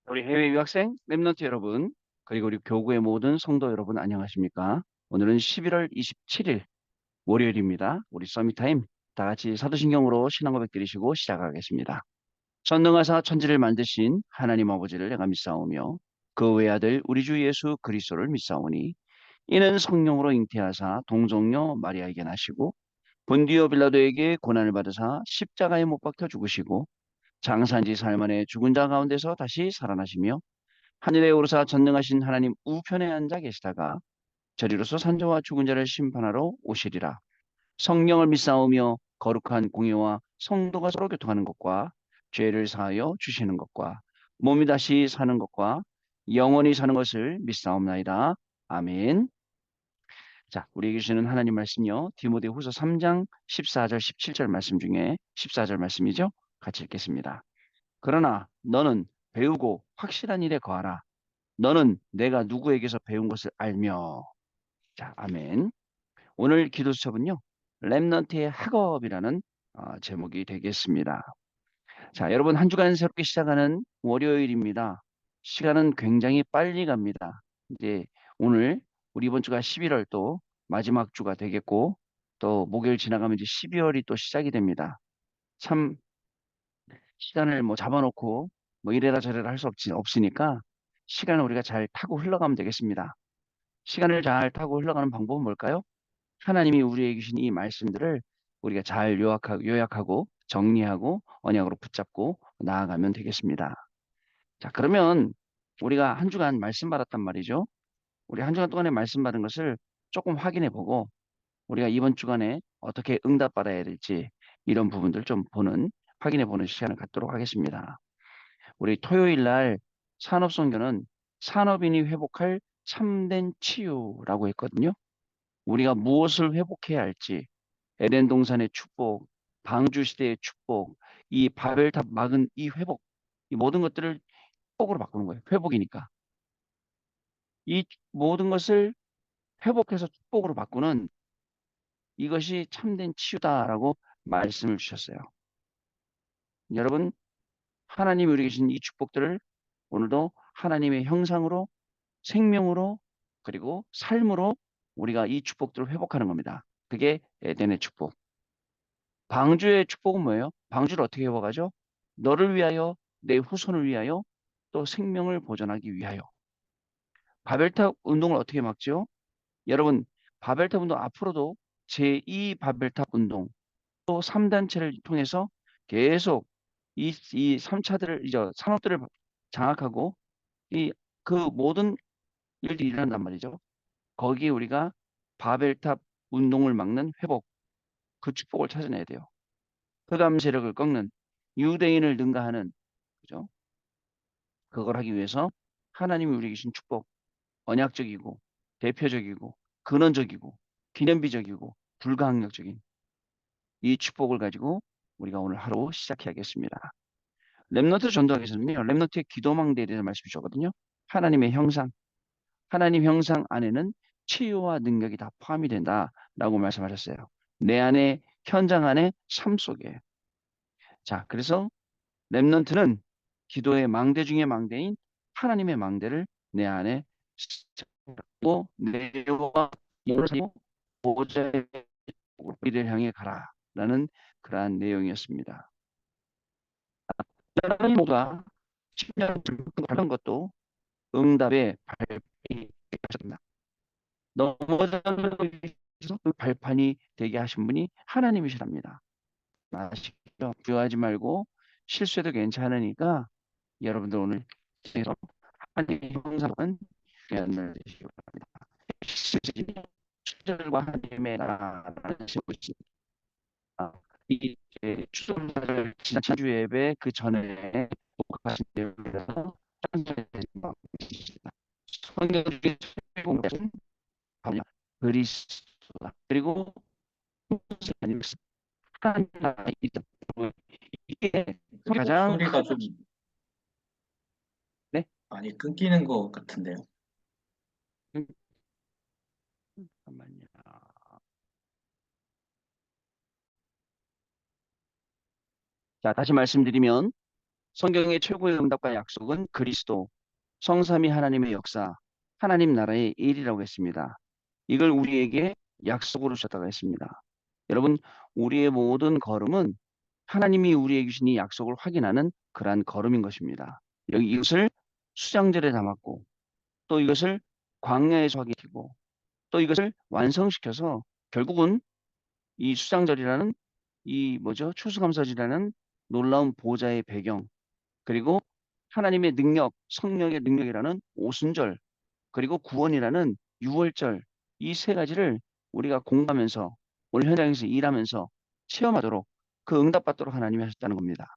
우리 해외 유학생, 랩런트 여러분, 그리고 우리 교구의 모든 성도 여러분 안녕하십니까? 오늘은 11월 27일 월요일입니다. 우리 서밋타임 다 같이 사도신경으로 신앙 고백 드리시고 시작하겠습니다. 전능하사 천지를 만드신 하나님 아버지를 내가 믿사오며 그 외아들 우리 주 예수 그리스도를 믿사오니 이는 성령으로 잉태하사 동정녀 마리아에게 나시고 본디오 빌라도에게 고난을 받으사 십자가에 못 박혀 죽으시고 장사한 지 사흘 만에 죽은 자 가운데서 다시 살아나시며 하늘에 오르사 전능하신 하나님 우편에 앉아 계시다가 저리로서 산자와 죽은 자를 심판하러 오시리라. 성령을 믿사오며 거룩한 공예와 성도가 서로 교통하는 것과 죄를 사하여 주시는 것과 몸이 다시 사는 것과 영원히 사는 것을 믿사옵나이다. 아멘. 자, 우리에게 주시는 하나님 말씀요. 디모데후서 3장 14절 17절 말씀 중에 14절 말씀이죠. 같이 읽겠습니다. 그러나 너는 배우고 확실한 일에 거하라. 너는 내가 누구에게서 배운 것을 알며. 자, 아멘. 오늘 기도 수첩은요. 렘넌트의 학업이라는 제목이 되겠습니다. 자, 여러분 한 주간 새롭게 시작하는 월요일입니다. 시간은 굉장히 빨리 갑니다. 이제 오늘 우리 이번 주가 11월 또 마지막 주가 되겠고 또 목요일 지나가면 이제 12월이 또 시작이 됩니다. 참 시간을 뭐 잡아놓고 뭐 이래라 저래라 할 수 없으니까 시간을 우리가 잘 타고 흘러가면 되겠습니다. 시간을 잘 타고 흘러가는 방법은 뭘까요? 하나님이 우리에게 주신 이 말씀들을 우리가 잘 요약하고 정리하고 언약으로 붙잡고 나아가면 되겠습니다. 자, 그러면 우리가 한 주간 말씀 받았단 말이죠. 우리 한 주간 동안에 말씀 받은 것을 조금 확인해 보고 우리가 이번 주간에 어떻게 응답받아야 될지 이런 부분들 좀 확인해 보는 시간을 갖도록 하겠습니다. 우리 토요일 날 산업선교는 산업인이 회복할 참된 치유라고 했거든요. 우리가 무엇을 회복해야 할지, 에덴 동산의 축복, 방주 시대의 축복, 이 바벨탑 막은 이 회복, 이 모든 것들을 축복으로 바꾸는 거예요. 회복이니까. 이 모든 것을 회복해서 축복으로 바꾸는 이것이 참된 치유다라고 말씀을 주셨어요. 여러분, 하나님이 우리에게 주신 이 축복들을 오늘도 하나님의 형상으로, 생명으로, 그리고 삶으로 우리가 이 축복들을 회복하는 겁니다. 그게 에덴의 축복. 방주의 축복은 뭐예요? 방주를 어떻게 회복하죠? 너를 위하여, 내 후손을 위하여, 또 생명을 보존하기 위하여. 바벨탑 운동을 어떻게 막죠? 여러분, 바벨탑 운동 앞으로도 제2 바벨탑 운동, 또 3단체를 통해서 계속 이 3차들을, 이제 산업들을 장악하고 그 모든 일들이 일어난단 말이죠. 거기에 우리가 바벨탑 운동을 막는 회복, 그 축복을 찾아내야 돼요. 흑암 세력을 꺾는 유대인을 능가하는 그죠? 그걸 하기 위해서 하나님이 우리에게 주신 축복, 언약적이고 대표적이고 근원적이고 기념비적이고 불가항력적인 이 축복을 가지고 우리가 오늘 하루 시작해야겠습니다. 렘너트 전도학에서는요, 렘너트의 기도망대에 대해서 말씀 주셨거든요. 하나님의 형상, 하나님 형상 안에는 치유와 능력이 다 포함이 된다라고 말씀하셨어요. 내 안에 현장 안에 삶 속에. 자, 그래서 렘넌트는 기도의 망대 중의 망대인 하나님의 망대를 내 안에 고 내와 보좌의 이를 향해 가라라는 그러한 내용이었습니다. 하나님 모두가 10년 하는 것도 응답의 발판이 되었습니다. 넘어져서 그 발판이 되게 하신 분이 하나님이시랍니다. 아시죠? 두려워하지 말고 실수해도 괜찮으니까 여러분들 오늘 하나님의 형상은 중요한 날 되시기 바랍니다. 출절과 하나님의 나라라는 것이 이 추수를 지난 지난주 예배 그 전에 녹화하신 내용이라서 참조해주시기 바랍니다. 성경 중에 최고는 그리스도다. 그리고 하나님 나라에 있다. 이게 가장 소리가 좀 네? 많이 끊기는 것 같은데요. 잠깐만요. 자, 다시 말씀드리면 성경의 최고의 응답과 약속은 그리스도, 성삼위 하나님의 역사, 하나님 나라의 일이라고 했습니다. 이걸 우리에게 약속으로 주셨다고 했습니다. 여러분, 우리의 모든 걸음은 하나님이 우리에게 주신 이 약속을 확인하는 그러한 걸음인 것입니다. 여기 이것을 수장절에 담았고, 또 이것을 광야에서 확인하고, 또 이것을 완성시켜서 결국은 이 수장절이라는 이 뭐죠? 추수감사절이라는 놀라운 보좌의 배경, 그리고 하나님의 능력, 성령의 능력이라는 오순절, 그리고 구원이라는 유월절, 이 세 가지를 우리가 공부하면서 오늘 현장에서 일하면서 체험하도록 그 응답받도록 하나님이 하셨다는 겁니다.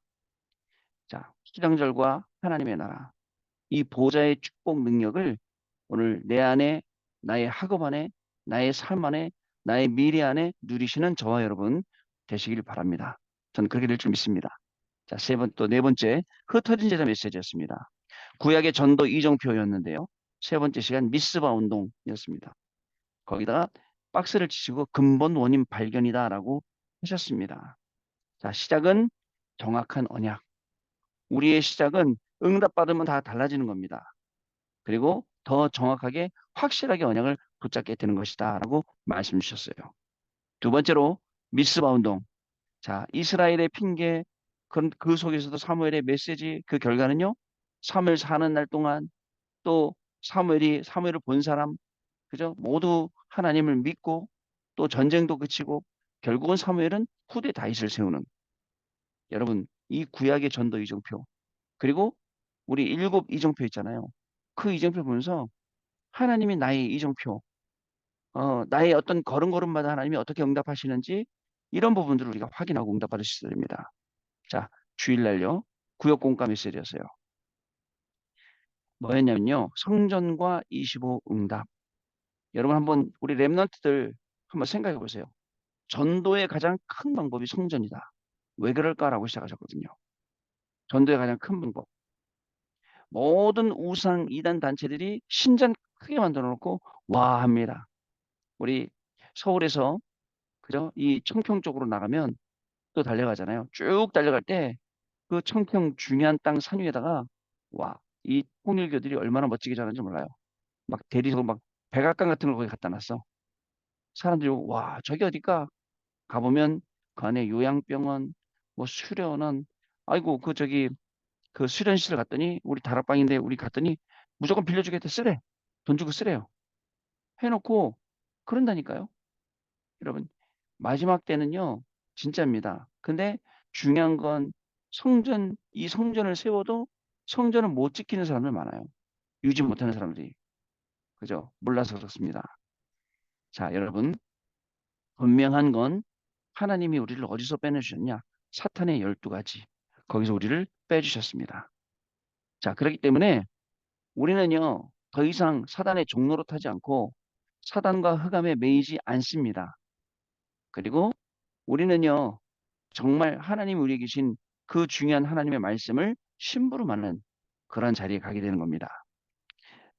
자, 수장절과 하나님의 나라, 이 보좌의 축복 능력을 오늘 내 안에, 나의 학업 안에, 나의 삶 안에, 나의 미래 안에 누리시는 저와 여러분 되시길 바랍니다. 저는 그렇게 될 줄 믿습니다. 자, 또 네 번째, 흩어진 제자 메시지였습니다. 구약의 전도 이정표였는데요. 세 번째 시간 미스바 운동이었습니다. 거기다가 박스를 치시고 근본 원인 발견이다라고 하셨습니다. 자, 시작은 정확한 언약. 우리의 시작은 응답받으면 다 달라지는 겁니다. 그리고 더 정확하게 확실하게 언약을 붙잡게 되는 것이다라고 말씀 주셨어요. 두 번째로 미스바 운동. 자, 이스라엘의 핑계, 그 속에서도 사무엘의 메시지, 그 결과는요, 사무엘 사는 날 동안 또 사무엘을 본 사람, 그죠? 모두 하나님을 믿고 또 전쟁도 그치고 결국은 사무엘은 후대 다윗을 세우는 여러분, 이 구약의 전도 이정표, 그리고 우리 일곱 이정표 있잖아요. 그 이정표 보면서 하나님이 나의 이정표, 나의 어떤 걸음걸음마다 하나님이 어떻게 응답하시는지 이런 부분들을 우리가 확인하고 응답받을 수 있어야 됩니다. 자, 주일날요. 구역 공감 메시지였어요. 뭐였냐면요. 성전과 25 응답. 여러분 한번 우리 랩런트들 한번 생각해 보세요. 전도의 가장 큰 방법이 성전이다. 왜 그럴까라고 시작하셨거든요. 전도의 가장 큰 방법. 모든 우상 이단 단체들이 신전 크게 만들어 놓고 와 합니다. 우리 서울에서 그죠? 이 청평 쪽으로 나가면 또 달려가잖아요. 쭉 달려갈 때 그 청평 중요한 땅 산 위에다가 와, 이 통일교들이 얼마나 멋지게 자는지 몰라요. 막 대리석 막 백악관 같은 걸 거기 갖다 놨어. 사람들이 와, 저기 어딜까? 가보면 그 안에 요양병원, 뭐 수련원, 아이고 그 저기 그 수련실 갔더니 우리 다락방인데 우리 갔더니 무조건 빌려주겠다 쓰래. 돈 주고 쓰래요. 해놓고 그런다니까요. 여러분 마지막 때는요 진짜입니다. 근데 중요한 건 이 성전을 세워도 성전을 못 지키는 사람들 많아요. 유지 못하는 사람들이. 그죠? 몰라서 그렇습니다. 자, 여러분 분명한 건 하나님이 우리를 어디서 빼내주셨냐? 사탄의 12가지. 거기서 우리를 빼주셨습니다. 자, 그렇기 때문에 우리는요, 더 이상 사단의 종로로 타지 않고 사단과 흑암에 매이지 않습니다. 그리고 우리는요, 정말 하나님이 우리에게 주신 그 중요한 하나님의 말씀을 심부름하는 그런 자리에 가게 되는 겁니다.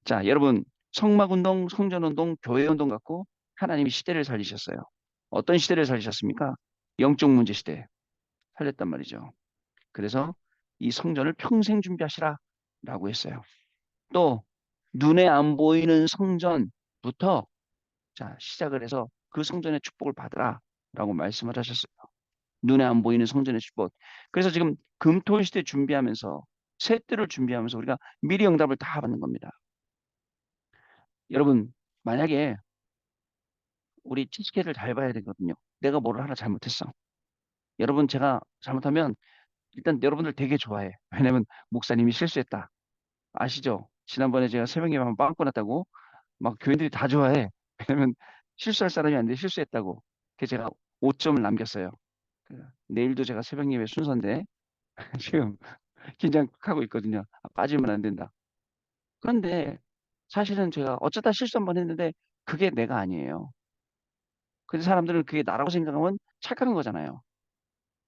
자, 여러분, 성막운동, 성전운동, 교회운동 갖고 하나님이 시대를 살리셨어요. 어떤 시대를 살리셨습니까? 영적 문제 시대 살렸단 말이죠. 그래서 이 성전을 평생 준비하시라 라고 했어요. 또 눈에 안 보이는 성전부터 자 시작을 해서 그 성전의 축복을 받으라 라고 말씀을 하셨어요. 눈에 안 보이는 성전의 축복. 그래서 지금 금토일 시대 준비하면서 새 때를 준비하면서 우리가 미리 응답을 다 받는 겁니다. 여러분 만약에 우리 치스케를 잘 봐야 되거든요. 내가 뭐를 하나 잘못했어. 여러분 제가 잘못하면 일단 여러분들 되게 좋아해. 왜냐면 목사님이 실수했다. 아시죠? 지난번에 제가 새벽에 한번 빵꾸 났다고 막 교인들이 다 좋아해. 왜냐면 실수할 사람이 아닌데 실수했다고. 그래서 제가 5점을 남겼어요. 내일도 제가 새벽 예배 순서인데 지금 긴장하고 있거든요. 아, 빠지면 안 된다. 그런데 사실은 제가 어쩌다 실수 한번 했는데 그게 내가 아니에요. 근데 사람들은 그게 나라고 생각하면 착각한 거잖아요.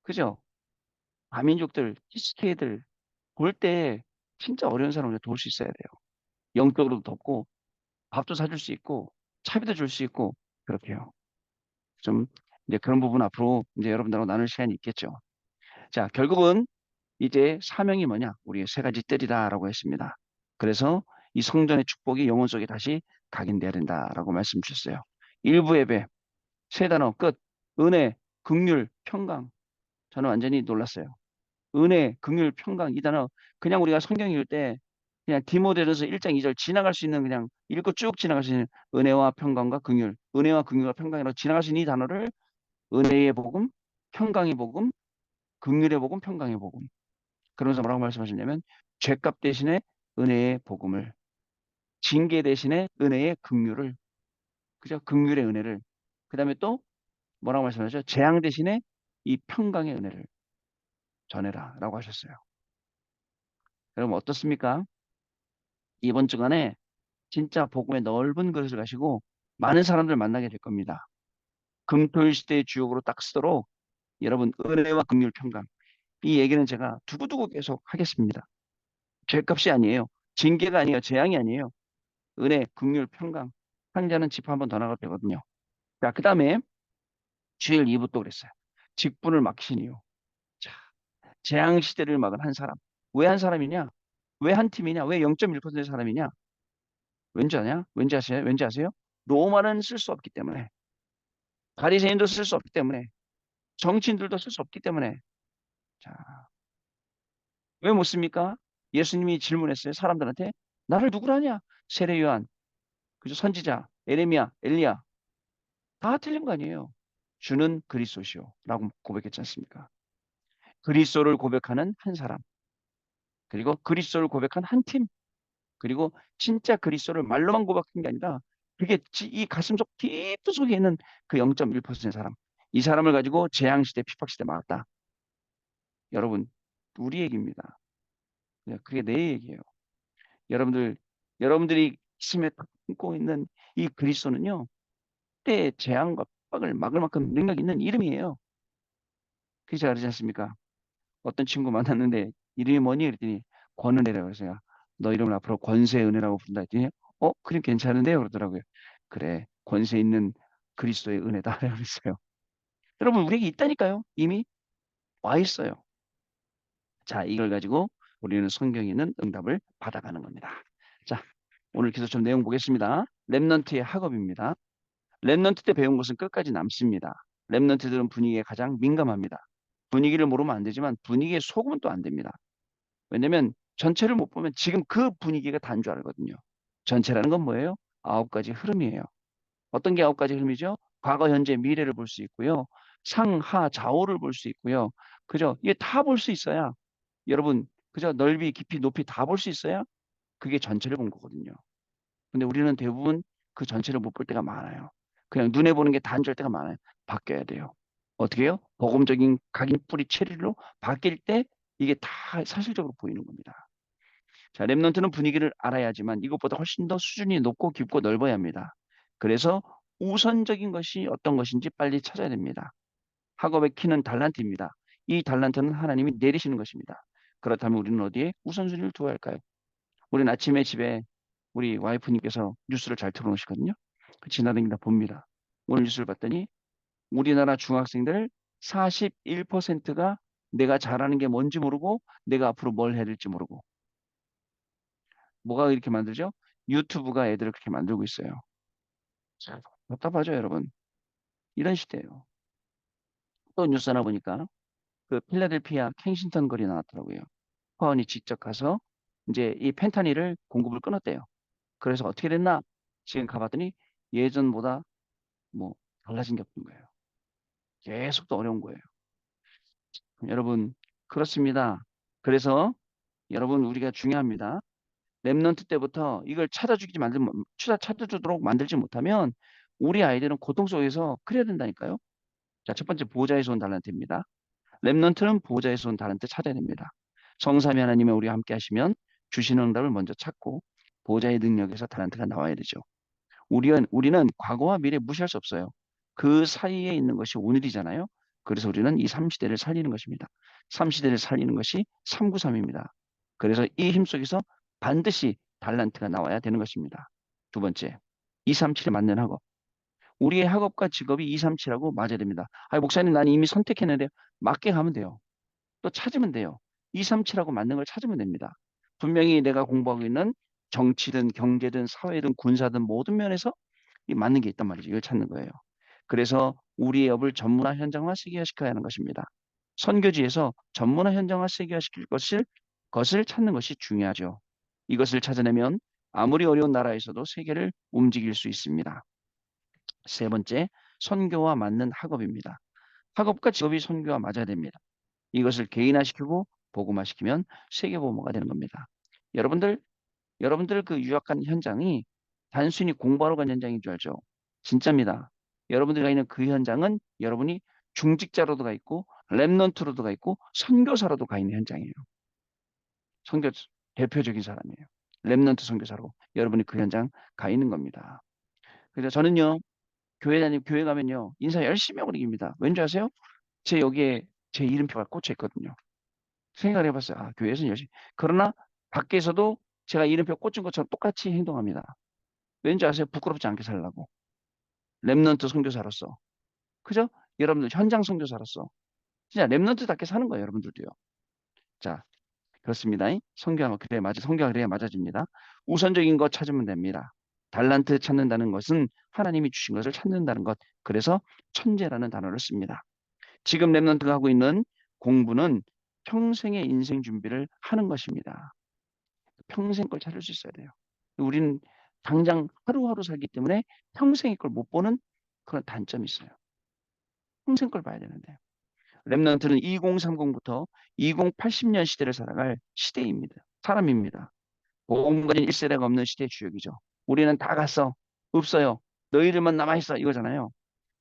그죠? 다민족들, 히스케이들 볼 때 진짜 어려운 사람을 도울 수 있어야 돼요. 영적으로도 돕고 밥도 사줄 수 있고 차비도 줄 수 있고 그렇게요. 좀 이제 그런 부분 앞으로 이제 여러분들하고 나눌 시간이 있겠죠. 자, 결국은 이제 사명이 뭐냐? 우리의 세 가지 뜰이다라고 했습니다. 그래서 이 성전의 축복이 영혼 속에 다시 각인돼야 된다라고 말씀 주셨어요. 일부 예배, 세 단어 끝. 은혜, 긍휼, 평강. 저는 완전히 놀랐어요. 은혜, 긍휼, 평강 이 단어 그냥 우리가 성경 읽을 때 그냥 디모데전서 1장 2절 지나갈 수 있는 그냥 읽고 쭉 지나갈 수 있는 은혜와 평강과 긍휼, 은혜와 긍휼과 평강이라고 지나갈 수 있는 이 단어를 은혜의 복음, 평강의 복음, 긍휼의 복음, 평강의 복음. 그러면서 뭐라고 말씀하셨냐면 죄값 대신에 은혜의 복음을, 징계 대신에 은혜의 긍휼을, 그죠? 긍휼의 은혜를. 그다음에 또 뭐라고 말씀하셨죠? 재앙 대신에 이 평강의 은혜를 전해라라고 하셨어요. 여러분 어떻습니까? 이번 주간에 진짜 복음의 넓은 그릇을 가시고 많은 사람들 만나게 될 겁니다. 금토일 시대의 주역으로 딱 쓰도록 여러분 은혜와 긍휼 평강 이 얘기는 제가 두고두고 계속 하겠습니다. 죄값이 아니에요. 징계가 아니에요. 재앙이 아니에요. 은혜, 긍휼, 평강. 상자는 집 한 번 더 나갈 때거든요. 자, 그 다음에 주일 2부 또 그랬어요. 직분을 맡기신 이유. 자, 재앙 시대를 막은 한 사람. 왜 한 사람이냐? 왜 한 팀이냐? 왜 0.1%의 사람이냐? 왠지 아냐? 왠지 아세요? 왠지 아세요? 로마는 쓸 수 없기 때문에. 바리새인도 쓸 수 없기 때문에. 정치인들도 쓸 수 없기 때문에. 자, 왜 못 씁니까? 예수님이 질문했어요. 사람들한테. 나를 누구라 하냐? 세례 요한, 그죠? 선지자, 에레미야, 엘리야. 다 틀린 거 아니에요. 주는 그리스도시오. 라고 고백했지 않습니까? 그리스도를 고백하는 한 사람. 그리고 그리스도를 고백한 한 팀. 그리고 진짜 그리스도를 말로만 고백한 게 아니라 그게 이 가슴속 깊은 속에 있는 그 0.1%의 사람. 이 사람을 가지고 재앙시대, 핍박시대 막았다. 여러분, 우리 얘기입니다. 그게 내 얘기예요. 여러분들, 여러분들이 가슴에 품고 있는 이 그리스도는요, 때의 재앙과 핍박을 막을 만큼 능력 있는 이름이에요. 그게 제가 그러지 않습니까? 어떤 친구 만났는데 이름이 뭐니? 그랬더니 권은혜라고 해서요. 너 이름을 앞으로 권세의 은혜라고 부른다 했더니 그럼 괜찮은데요? 그러더라고요. 그래, 권세 있는 그리스도의 은혜다. 그랬어요. 여러분, 우리에게 있다니까요. 이미 와 있어요. 자, 이걸 가지고 우리는 성경에 있는 응답을 받아가는 겁니다. 자, 오늘 계속 좀 내용 보겠습니다. 랩넌트의 학업입니다. 랩넌트 때 배운 것은 끝까지 남습니다. 랩넌트들은 분위기에 가장 민감합니다. 분위기를 모르면 안 되지만 분위기에 속으면 또 안 됩니다. 왜냐면 전체를 못 보면 지금 그 분위기가 다인 줄 알거든요. 전체라는 건 뭐예요? 9가지 흐름이에요. 어떤 게 9가지 흐름이죠? 과거, 현재, 미래를 볼 수 있고요. 상하, 좌우를 볼 수 있고요. 그죠? 이게 다 볼 수 있어야 여러분, 그죠? 넓이, 깊이, 높이 다 볼 수 있어야 그게 전체를 본 거거든요. 근데 우리는 대부분 그 전체를 못 볼 때가 많아요. 그냥 눈에 보는 게 단절 때가 많아요. 바뀌어야 돼요. 어떻게 해요? 복음적인 각인 뿌리 체리로 바뀔 때 이게 다 사실적으로 보이는 겁니다. 자, 랩넌트는 분위기를 알아야지만 이것보다 훨씬 더 수준이 높고 깊고 넓어야 합니다. 그래서 우선적인 것이 어떤 것인지 빨리 찾아야 됩니다. 학업의 키는 달란트입니다. 이 달란트는 하나님이 내리시는 것입니다. 그렇다면 우리는 어디에 우선순위를 두어야 할까요? 우리는 아침에 집에 우리 와이프님께서 뉴스를 잘 틀어놓으시거든요. 그 지나다니다 봅니다. 오늘 뉴스를 봤더니 우리나라 중학생들 41%가 내가 잘하는 게 뭔지 모르고 내가 앞으로 뭘 해야 될지 모르고 뭐가 이렇게 만들죠? 유튜브가 애들을 그렇게 만들고 있어요. 참 답답하죠, 여러분. 이런 시대예요. 또 뉴스 하나 보니까 그 필라델피아 켄싱턴 거리 나왔더라고요. 파원이 직접 가서 이제 이 펜타닐을 공급을 끊었대요. 그래서 어떻게 됐나? 지금 가봤더니 예전보다 뭐 달라진 게 없는 거예요. 계속 또 어려운 거예요. 여러분, 그렇습니다. 그래서 여러분 우리가 중요합니다. 랩넌트 때부터 이걸 찾아주도록 만들지 못하면 우리 아이들은 고통 속에서 그래야 된다니까요. 자, 첫 번째 보호자에서 온 달란트입니다. 랩넌트는 보호자에서 온 달란트 찾아야 됩니다. 성삼위 하나님이 우리와 함께 하시면 주시는 응답을 먼저 찾고 보호자의 능력에서 달란트가 나와야 되죠. 우리는 과거와 미래 무시할 수 없어요. 그 사이에 있는 것이 오늘이잖아요. 그래서 우리는 이 3시대를 살리는 것입니다. 3시대를 살리는 것이 393입니다. 그래서 이 힘 속에서 반드시 달란트가 나와야 되는 것입니다. 두 번째, 237에 맞는 학업. 우리의 학업과 직업이 237하고 맞아야 됩니다. 목사님, 난 이미 선택했는데 맞게 가면 돼요. 또 찾으면 돼요. 237하고 맞는 걸 찾으면 됩니다. 분명히 내가 공부하고 있는 정치든 경제든 사회든 군사든 모든 면에서 이 맞는 게 있단 말이죠. 이걸 찾는 거예요. 그래서 우리의 업을 전문화 현장화 세계화시켜야 하는 것입니다. 선교지에서 전문화 현장화 세계화시킬 것을 찾는 것이 중요하죠. 이것을 찾아내면 아무리 어려운 나라에서도 세계를 움직일 수 있습니다. 세 번째, 선교와 맞는 학업입니다. 학업과 직업이 선교와 맞아야 됩니다. 이것을 개인화시키고 복음화시키면 세계 보모가 되는 겁니다. 여러분들, 여러분들 그 유학 간 현장이 단순히 공부하러 간 현장인 줄 알죠? 진짜입니다. 여러분들이 가 있는 그 현장은 여러분이 중직자로도 가 있고 랩넌트로도 가 있고 선교사로도 가 있는 현장이에요. 선교 대표적인 사람이에요. 랩넌트 선교사로 여러분이 그 현장 가 있는 겁니다. 그래서 저는요, 교회 가면요, 인사 열심히 하고 다닙니다. 왠지 아세요? 제 여기에 제 이름표가 꽂혀 있거든요. 생각을 해봤어요. 아, 교회에서는 열심히. 그러나 밖에서도 제가 이름표 꽂힌 것처럼 똑같이 행동합니다. 왠지 아세요? 부끄럽지 않게 살라고. 랩넌트 선교사로서. 그죠? 여러분들 현장 선교사로서. 진짜 랩넌트답게 사는 거예요, 여러분들도요. 자, 그렇습니다. 성경은 그래 맞아. 성경은 그래야 맞아집니다. 우선적인 것 찾으면 됩니다. 달란트 찾는다는 것은 하나님이 주신 것을 찾는다는 것. 그래서 천재라는 단어를 씁니다. 지금 랩넌트가 하고 있는 공부는 평생의 인생 준비를 하는 것입니다. 평생 걸 찾을 수 있어야 돼요. 우리는 당장 하루하루 살기 때문에 평생의 걸 못 보는 그런 단점이 있어요. 평생 걸 봐야 되는데. 랩넌트는 2030부터 2080년 시대를 살아갈 시대입니다. 사람입니다. 보험 가진 1세대가 없는 시대의 주역이죠. 우리는 다 갔어. 없어요. 너희들만 남아있어. 이거잖아요.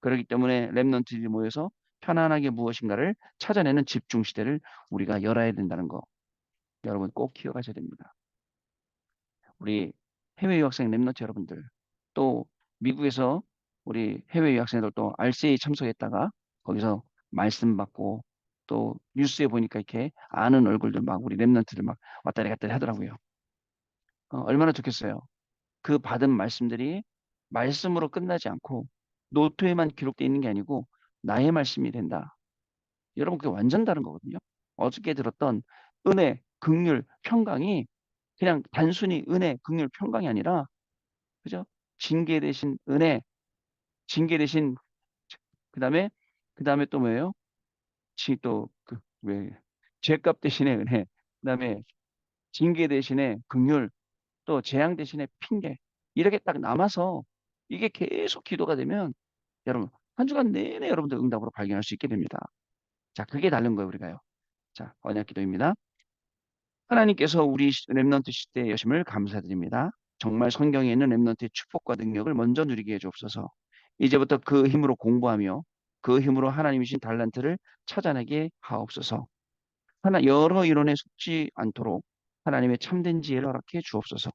그렇기 때문에 랩넌트들이 모여서 편안하게 무엇인가를 찾아내는 집중 시대를 우리가 열어야 된다는 거. 여러분 꼭 기억하셔야 됩니다. 우리 해외 유학생 랩넌트 여러분들, 또 미국에서 우리 해외 유학생들 또 RCA 참석했다가 거기서 말씀 받고 또 뉴스에 보니까 이렇게 아는 얼굴들 막 우리 랩넌트들 막 왔다리 갔다리 하더라고요. 얼마나 좋겠어요. 그 받은 말씀들이 말씀으로 끝나지 않고 노트에만 기록되어 있는 게 아니고 나의 말씀이 된다. 여러분 그게 완전 다른 거거든요. 어저께 들었던 은혜, 긍휼, 평강이 그냥 단순히 은혜, 긍휼, 평강이 아니라 그죠? 징계 대신 은혜, 징계 대신 그다음에 그다음에 또 뭐예요? 또그왜 죄값 대신에 은혜, 그다음에 징계 대신에 긍휼, 또 재앙 대신에 핑계 이렇게 딱 남아서 이게 계속 기도가 되면 여러분 한 주간 내내 여러분들 응답으로 발견할 수 있게 됩니다. 자, 그게 다른 거예요, 우리가요. 자, 언약 기도입니다. 하나님께서 우리 렘넌트 시대의 여심을 감사드립니다. 정말 성경에 있는 렘넌트의 축복과 능력을 먼저 누리게 해주옵소서. 이제부터 그 힘으로 공부하며 그 힘으로 하나님이신 달란트를 찾아내게 하옵소서. 여러 이론에 속지 않도록 하나님의 참된 지혜를 허락해 주옵소서.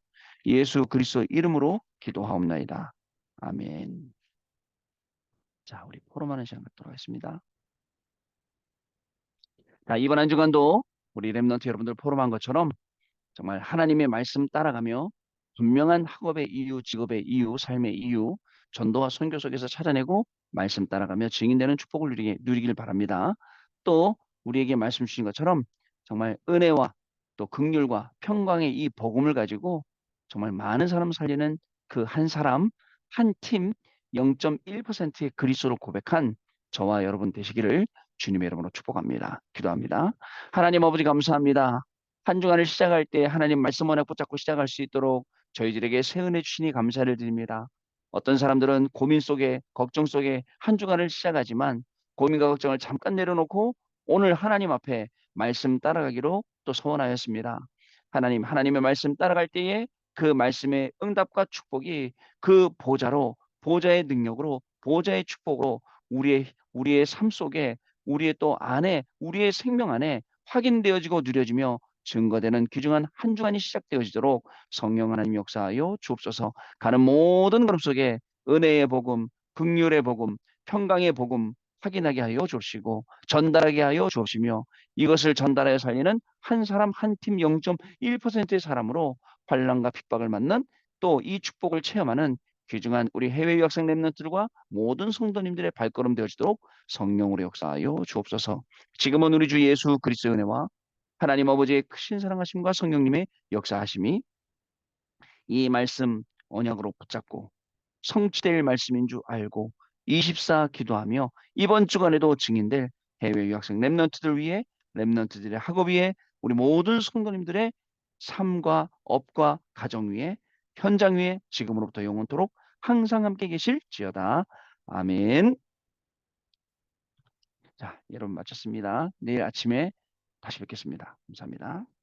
예수 그리스도 이름으로 기도하옵나이다. 아멘. 자, 우리 포럼하는 시간 갖도록 하겠습니다. 자, 이번 한 주간도 우리 렘넌트 여러분들 포럼한 것처럼 정말 하나님의 말씀 따라가며 분명한 학업의 이유, 직업의 이유, 삶의 이유, 전도와 선교 속에서 찾아내고 말씀 따라가며 증인되는 축복을 누리길 바랍니다. 또 우리에게 말씀 주신 것처럼 정말 은혜와 또 긍휼과 평강의 이 복음을 가지고 정말 많은 사람 살리는 그 한 사람, 한 팀 0.1%의 그리스도로 고백한 저와 여러분 되시기를 주님의 이름으로 축복합니다. 기도합니다. 하나님 아버지 감사합니다. 한 주간을 시작할 때 하나님 말씀 언약 붙잡고 시작할 수 있도록 저희들에게 새 은혜 주시니 감사를 드립니다. 어떤 사람들은 고민 속에 걱정 속에 한 주간을 시작하지만 고민과 걱정을 잠깐 내려놓고 오늘 하나님 앞에 말씀 따라가기로 또 소원하였습니다. 하나님의 말씀 따라갈 때에 그 말씀의 응답과 축복이 그 보좌의 능력으로, 보좌의 축복으로 우리의 삶 속에, 우리의 또 안에, 우리의 생명 안에 확인되어지고 누려지며 증거되는 귀중한 한 주간이 시작되어지도록 성령 하나님 역사하여 주옵소서. 가는 모든 걸음 속에 은혜의 복음, 긍휼의 복음, 평강의 복음 확인하게 하여 주옵시고 전달하게 하여 주옵시며 이것을 전달하여 살리는 한 사람 한 팀 0.1%의 사람으로 환난과 핍박을 맞는 또 이 축복을 체험하는 귀중한 우리 해외 유학생 랩런트들과 모든 성도님들의 발걸음 되어지도록 성령으로 역사하여 주옵소서. 지금은 우리 주 예수 그리스도의 은혜와 하나님 아버지의 크신 사랑하심과 성령님의 역사하심이 이 말씀 언약으로 붙잡고 성취될 말씀인 줄 알고 24 기도하며 이번 주간에도 증인될 해외 유학생 랩런트들 위해 랩런트들의 학업 위에 우리 모든 성도님들의 삶과 업과 가정 위에 현장 위에 지금으로부터 영원토록 항상 함께 계실지어다. 아멘. 자, 여러분 마쳤습니다. 내일 아침에 다시 뵙겠습니다. 감사합니다.